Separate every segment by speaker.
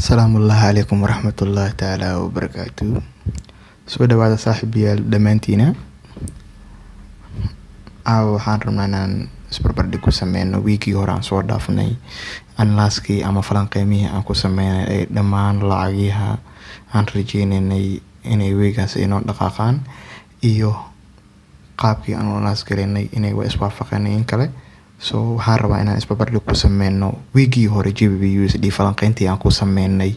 Speaker 1: السلام الله عليكم ورحمة الله تعالى وبركاته. سو dhawaada saaxiibayaal dhamaantiina waxaan rabnaa inaan isbarbardhig ku sameyno wiigii hore aan soo dhaafnay analyskii ama falanqeymihii aan ku sameynay ee dhammaan lacagiha aan rajeynaynay inay weegaas inoo dhaqaaqaan iyo qaabkii aan analyse gareynay inay waa iswaafaqeen in kale. So waxaan rabaa inaan isbarbardhig ku sameyno wiigii hore GBPUSD falanqeyntii aan ku sameynay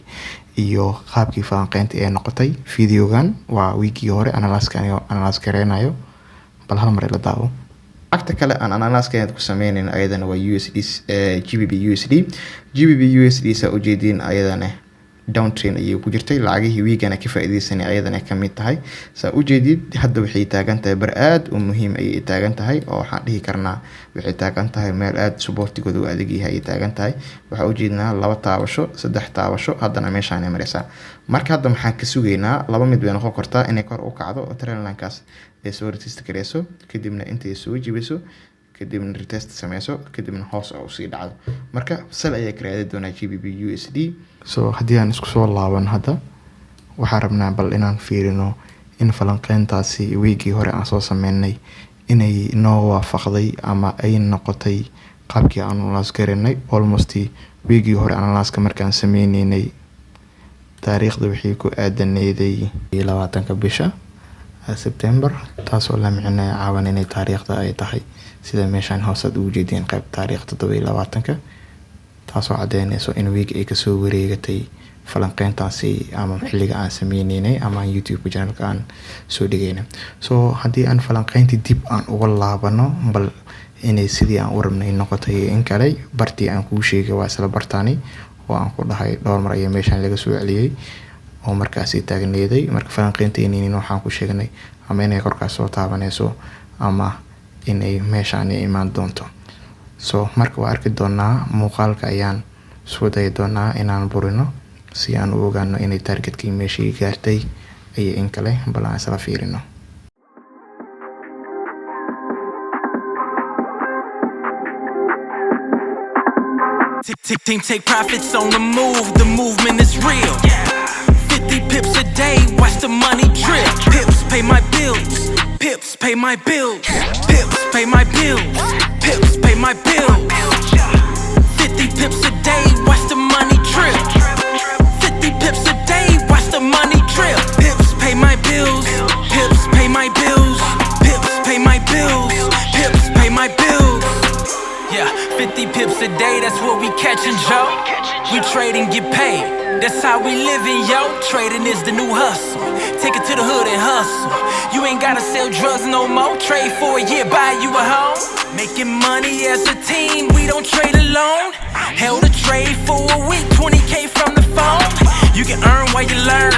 Speaker 1: iyo qaabkii falanqeyntii ee noqotay. Videogan waa wiigii hore analyse gareynayo, bal hal mar la daawo. Agta kale aan analyse ku sameynayn ayadana waa GBPUSD sa ujeedin ayadana downtrend ayay ku jirtay, lacagihii wiigana ka faa'iideysanay ayadana ka mid tahay. Sa ujeedid hadda waxay taagan tahay bar aad u muhiim ay taagan tahay oo waxaan dhihi karnaa waxay taagan tahay meel aad supportigooda u adag yahay ay taagan tahay. Waxa ujeednaa 2 taabasho 3 taabasho haddana meeshaan ay maraysaa. Marka hadda maxaan ka sugaynaa laba mid way noqon kartaa inay kor u kacdo oo trendline-kaas ay soo retest gareyso, kadibna intay soo jibiso, kadibna retest sameyso, kadibna hoos u sii dhacdo. Marka sal ayay raadi doonaa GBPUSD. So haddii aan isku soo laaban hadda waxaan rabnaa bal inaan fiirino in falanqeyntaasi wiigii hore aan soo sameynay inay noo waafaqday ama ay noqotay qaabkii aan analyse gareynay. Almost wiigii hore analyse markaan sameynay taariikhda wixii ku aadaneeday 20 bisha September, taasoo la micnaa caawan inay taariikhda ay tahay sida meeshaan hoos ugu jeedin qayb taariikhda 20 taasoo cadeynayso in week ay ka soo wareegatay falanqeyntaasi ama xilliga aan sameynay ama YouTube channelka aan soo dhigayna. So haddii aan falanqeyntii dib aan uga laabano bal inay sidii aan u rabnay noqotay in kale bartii aan ku sheegay waa isla bartaani oo aan ku dhahay dhowr mar ayaa meeshaan laga soo celiyay oo markaas ay taagneeday. Marka falanqeynteennii waxaan ku sheegnay ama inay korkaas soo taabanayso ama inay meeshaan imaan doonto. So marka waa arki doonaa muuqaalka ayaan soo day doonaa inaan burino si aan u ogaano inay targetkii meeshii gaartay ay in kale bal aan isla fiirino.
Speaker 2: Team take profits on the move, the movement is real. 50 pips a day, watch the money drip. Pips pay my bills, pips pay my bills, pips pay my bills, pips pay my bills. 50 pips a day, watch the money drip. 50 pips a day, watch the money drip. Pips pay my bills, pips pay my bills, pips pay my bills, pips pay my bills. Yeah, 50 pips a day, that's what we catchin', Joe. We trade and get paid, that's how we livin', yo. Trading is the new hustle, take it to the hood and hustle. You ain't gotta sell drugs no more, trade for a year, buy you a home. Making money as a team, we don't trade alone. Held a trade for a week, 20K from the phone. You can earn while you learn,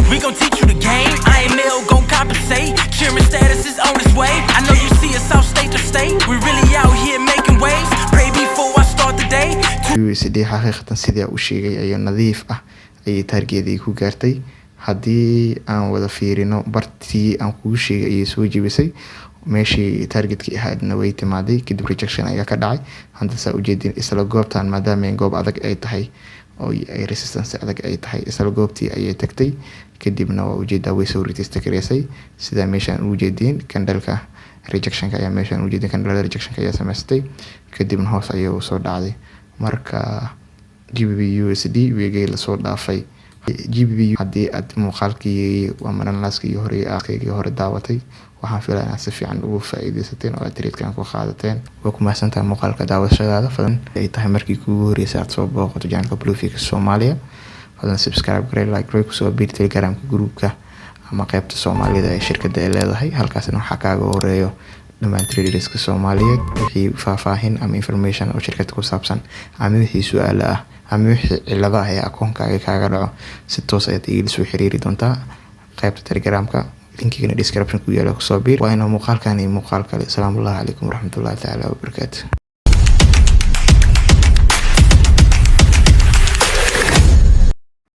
Speaker 2: we gon' teach you the game. IML gon' compensate, chairman status is on its way. I know you see us off state to state, we really out here making waves. Pray before I start the day.
Speaker 1: USD xaqiiqatan sidii uu sheegay ayaa nadiif ah ay targeedii ku gaartay. Haddii aan wada fiirino bartii aan ku sheegay ay soo jibisay meeshii targetkii ahaadna way timaaday, kadib rejection ayaa ka dhacay. Hadda saa ujeedin isla goobtan maadaama goob adag ay tahay oo ay resistance adag ay tahay, isla goobtii ayay tagtay, kadibna waa ujeedaa way soo retest gareysay sida meeshaan u jeedin candleka rejection ayaa meeshaan u jeedin candle rejection ayaa samaystay, kadibna hoos ayay u soo dhacday. Marka GBPUSD weegay la soo dhaafay GBP haddii aad muuqaalkii ama analyskii hore daawatay waxaan filayaa inaad si fiican ugu faa'iideysateen oo aad trade-kan ku qaadateen. Waa ku mahadsantahay muuqaalka daawashadaada. Fadlan ay tahay markii kuugu horeysay aad soo booqato channelka BuFX Somalia, fadlan subscribe garee, like garee, kusoo biir Telegramka groupka ama qaybta Soomaalida ee shirkadda ay leedahay. Halkaasna waxaa kaaga horeeyo dhammaan traderska Soomaaliyeed wixii faahfaahin ama information oo shirkadda ku saabsan ama wixii su'aalo ah ama wixii cilado ah ee akoonkaaga kaaga dhaco si toos ah ayaad soo xiriiri doontaa qaybta Telegramka. Linkigana description ku yaala kusoo biir. Waa inuu muuqaalkan iyo muuqaal kale. Assalaamu calaykum warahmatullahi ta'ala wabarakatuh.